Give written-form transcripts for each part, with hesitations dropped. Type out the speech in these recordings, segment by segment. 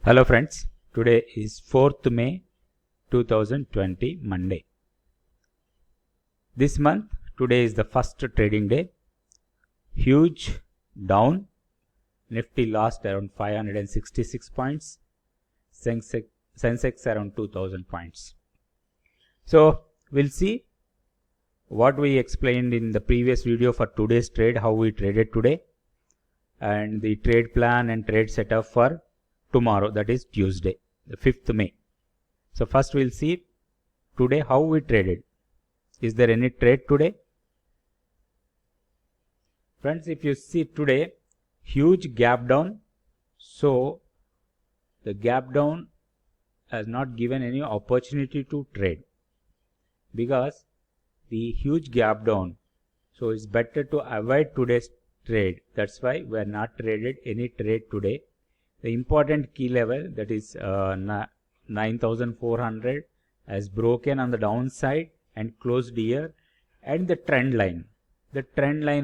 Hello friends, today is 4th May 2020 Monday. This month, today is the first trading day. Huge down. Nifty lost around 566 points. Sensex around 2000 points. So, we'll see what we explained in the previous video for today's trade, how we traded today, and the trade plan and trade setup for tomorrow, that is Tuesday, the 5th May. So first we'll see today how we traded. Is there any trade today? Friends, if you see today, huge gap down. So the gap down has not given any opportunity to trade because the huge gap down. So it's better to avoid today's trade. That's why we are not traded any trade today. The important key level, that is 9,400, has broken on the downside and closed here, and the trend line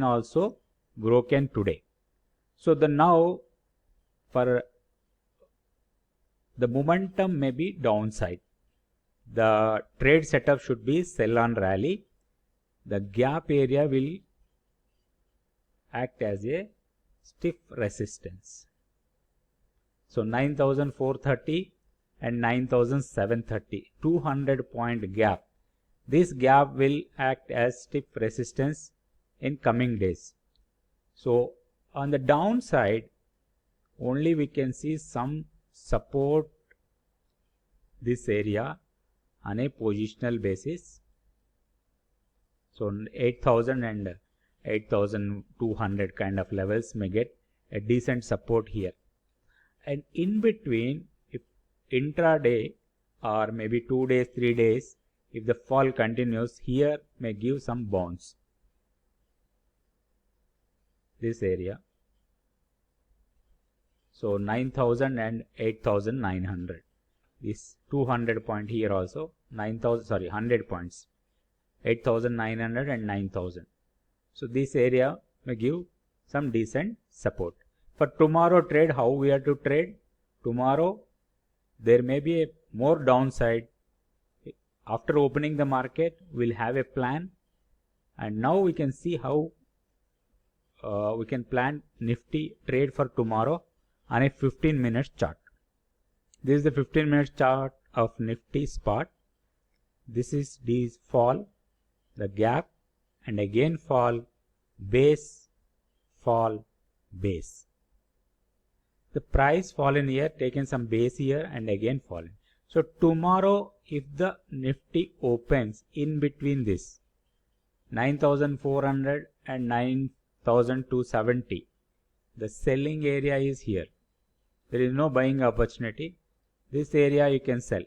also broken today. So now for the momentum may be downside. The trade setup should be sell on rally. The gap area will act as a stiff resistance. So 9,430 and 9,730, 200 point gap. This gap will act as stiff resistance in coming days. So on the downside, only we can see some support this area on a positional basis. So 8,000 and 8,200 kind of levels may get a decent support here. And in between, if intraday or maybe 2 days, 3 days, if the fall continues, here may give some bounce. This area. So 9,000 and 8,900. This 200 point here also, 100 points. 8,900 and 9,000. So this area may give some decent support. For tomorrow trade, how we are to trade? Tomorrow, there may be a more downside. After opening the market, we'll have a plan. And now we can see how we can plan Nifty trade for tomorrow on a 15 minutes chart. This is the 15 minutes chart of Nifty spot. This is the fall, the gap, and again fall, base, fall, base. The price fallen here, taken some base here and again fallen. So tomorrow, if the Nifty opens in between this 9,400 and 9,270, the selling area is here. There is no buying opportunity. This area you can sell.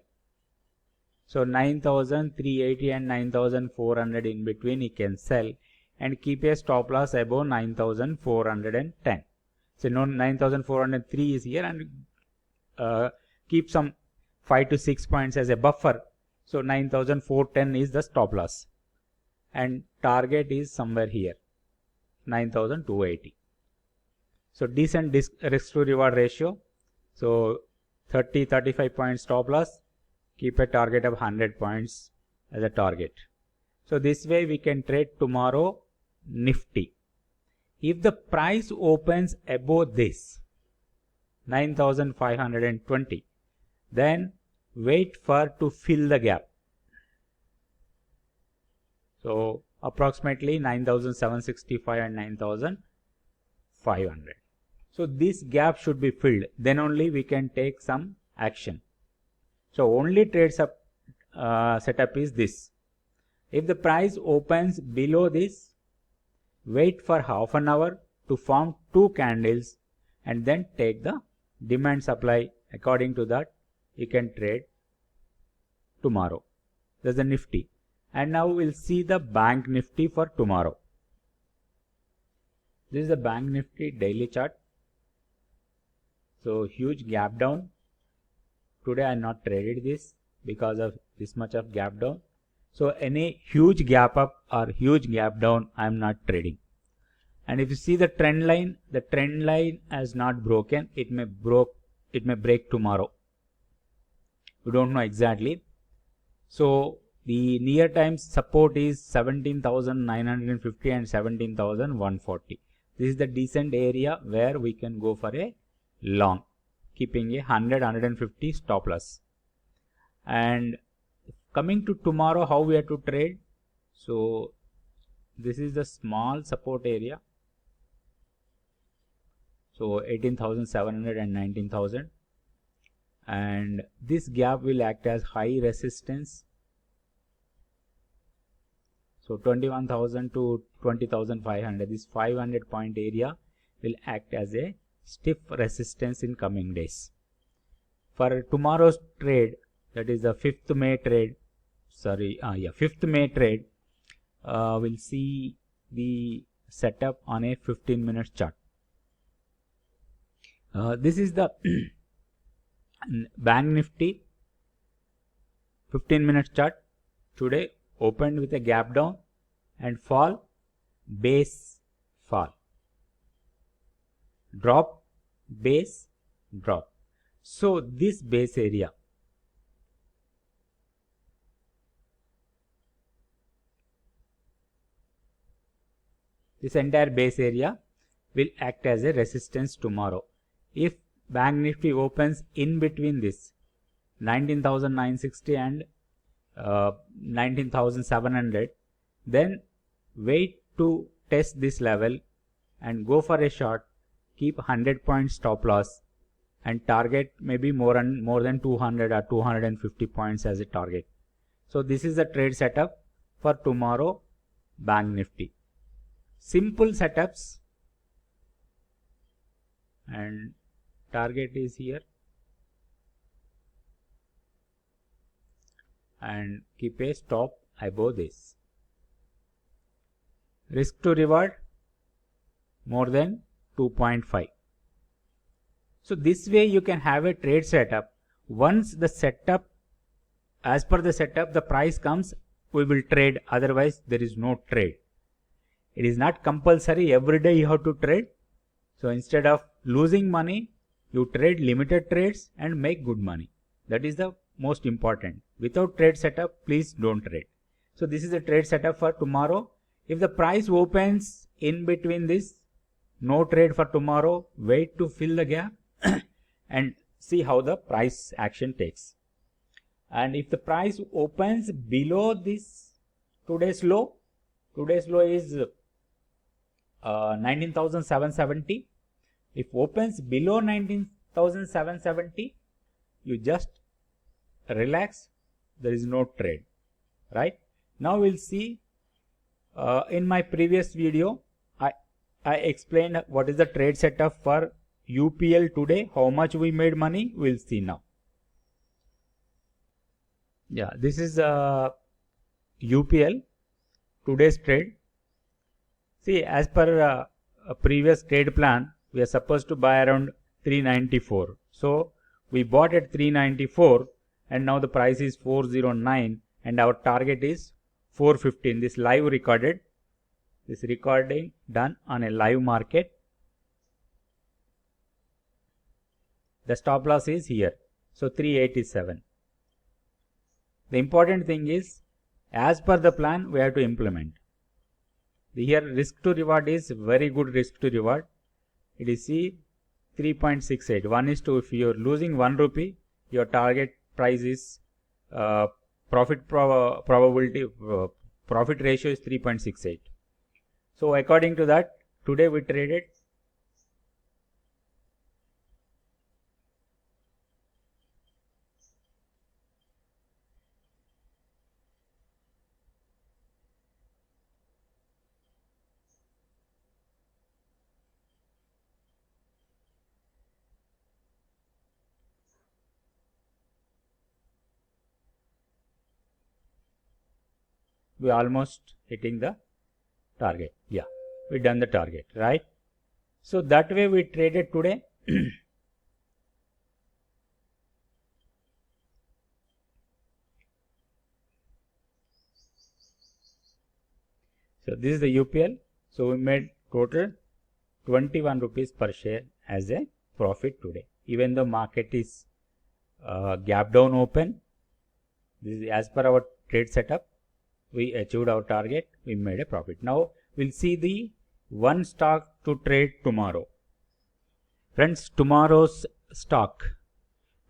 So 9,380 and 9,400 in between you can sell and keep a stop loss above 9,410. So 9,403 is here and keep some 5 to 6 points as a buffer. So 9,410 is the stop loss and target is somewhere here, 9,280. So decent risk to reward ratio. So 30-35 points stop loss, keep a target of 100 points as a target. So this way we can trade tomorrow Nifty. If the price opens above this 9,520, then wait for to fill the gap. So approximately 9,765 and 9,500. So this gap should be filled. Then only we can take some action. So only trade setup is this. If the price opens below this, wait for half an hour to form 2 candles and then take the demand supply. According to that, you can trade tomorrow. That's the Nifty. And now we'll see the Bank Nifty for tomorrow. This is the Bank Nifty daily chart. So huge gap down. Today I not traded this because of this much of gap down. So any huge gap up or huge gap down, I am not trading. And if you see the trend line has not broken. It may broke it may break tomorrow. We don't know exactly. So the near time support is 17,950 and 17,140. This is the decent area where we can go for a long, keeping a 100-150 stop loss. And coming to tomorrow, how we have to trade? So this is the small support area. So 18,700 and 19,000. And this gap will act as high resistance. So 21,000 to 20,500, this 500 point area will act as a stiff resistance in coming days. For tomorrow's trade, that is the 5th May trade, 5th May trade, we'll see the setup on a 15-minute chart. This is the Bank Nifty 15-minute chart. Today opened with a gap down and fall, base, fall, drop, base, drop. So this base area, this entire base area will act as a resistance tomorrow. If Bank Nifty opens in between this 19,960 and 19,700, then wait to test this level and go for a short, keep 100 point stop loss and target maybe more than 200 or 250 points as a target. So this is the trade setup for tomorrow Bank Nifty. Simple setups, and target is here, and keep a stop above this. Risk to reward more than 2.5. So this way you can have a trade setup. Once the setup, as per the setup, the price comes, we will trade, otherwise there is no trade. It is not compulsory every day you have to trade. So instead of losing money, you trade limited trades and make good money. That is the most important. Without trade setup, please don't trade. So this is the trade setup for tomorrow. If the price opens in between this, no trade for tomorrow, wait to fill the gap and see how the price action takes. And if the price opens below this today's low is 19,770. If opens below 19,770, you just relax, there is no trade, right? Now we'll see, in my previous video I explained what is the trade setup for UPL today, how much we made money, we'll see now. Yeah, this is UPL today's trade. See, as per a previous trade plan, we are supposed to buy around 394. So we bought at 394 and now the price is 409 and our target is 415. This live recorded, this recording done on a live market. The stop loss is here. So 387. The important thing is, as per the plan, we have to implement. Here risk to reward is very good risk to reward. It is 3.68. 1:2. If you are losing 1 rupee, your target price is profit ratio is 3.68. So according to that, today we traded we almost hitting the target. Yeah, we done the target, right? So that way we traded today. So this is the UPL. So we made total 21 rupees per share as a profit today. even though market is gap down open. This is as per our trade setup. We achieved our target. We made a profit. Now we'll see the one stock to trade tomorrow. Friends, tomorrow's stock,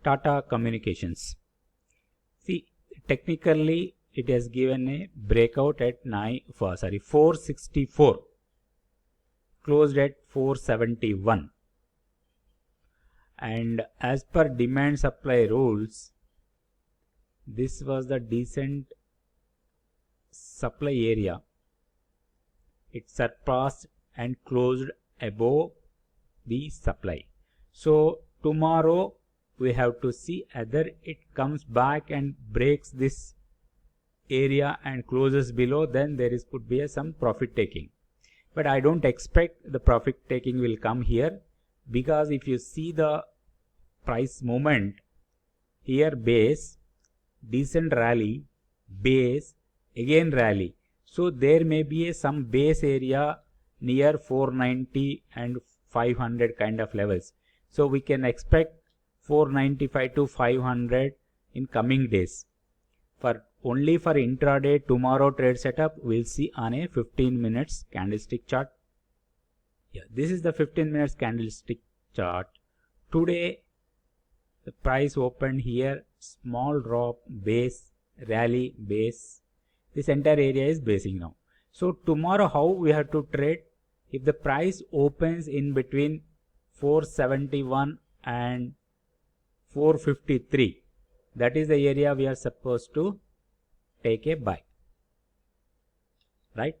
Tata Communications. See, technically it has given a breakout at 464, closed at 471, and as per demand supply rules, this was the decent supply area. It surpassed and closed above the supply. So tomorrow we have to see either it comes back and breaks this area and closes below, then there is could be some profit taking. But I don't expect the profit taking will come here, because if you see the price movement here, base, decent rally, base, again rally. So there may be some base area near 490 and 500 kind of levels. So we can expect 495 to 500 in coming days. Only for intraday tomorrow trade setup, we'll see on a 15 minutes candlestick chart. Yeah, this is the 15 minutes candlestick chart. Today the price opened here, small drop, base, rally, base. This entire area is basing now. So tomorrow how we have to trade? If the price opens in between 471 and 453, that is the area we are supposed to take a buy, right?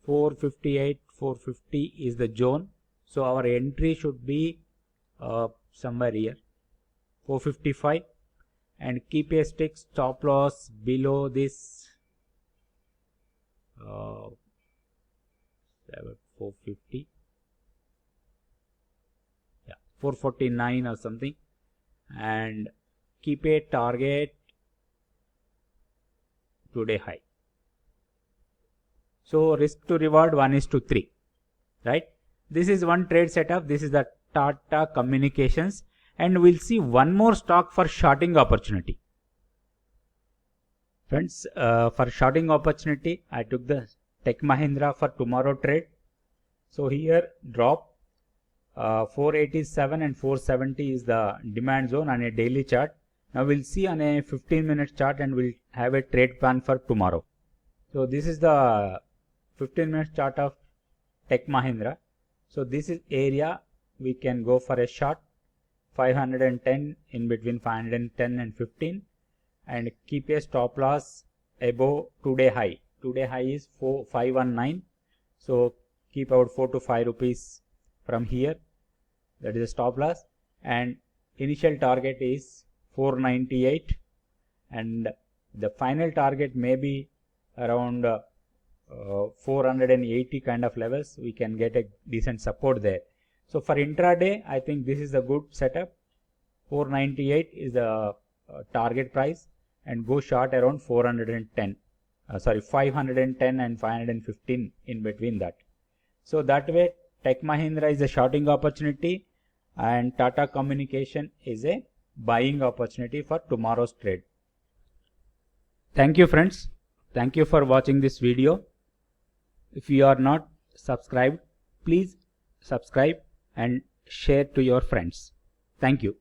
458, 450 is the zone. So our entry should be somewhere here, 455, and keep a strict stop loss below this 450, yeah, 449 or something, and keep a target today high. So risk to reward 1:3, right? This is one trade setup. This is the Tata Communications, and we'll see one more stock for shorting opportunity. Friends, for shorting opportunity, I took the Tech Mahindra for tomorrow trade. So here drop 487 and 470 is the demand zone on a daily chart. Now we'll see on a 15-minute chart and we'll have a trade plan for tomorrow. So this is the 15-minute chart of Tech Mahindra. So this is area we can go for a short, 510, in between 510 and 15, and keep a stop loss above today high. Today high is 519. So keep out 4 to 5 rupees from here. That is a stop loss, and initial target is 498, and the final target may be around 480 kind of levels. We can get a decent support there. So for intraday, I think this is a good setup. 498 is the target price, and go short around 510 and 515 in between that. So that way Tech Mahindra is a shorting opportunity and Tata Communication is a buying opportunity for tomorrow's trade. Thank you, friends. Thank you for watching this video. If you are not subscribed, please subscribe and share to your friends. Thank you.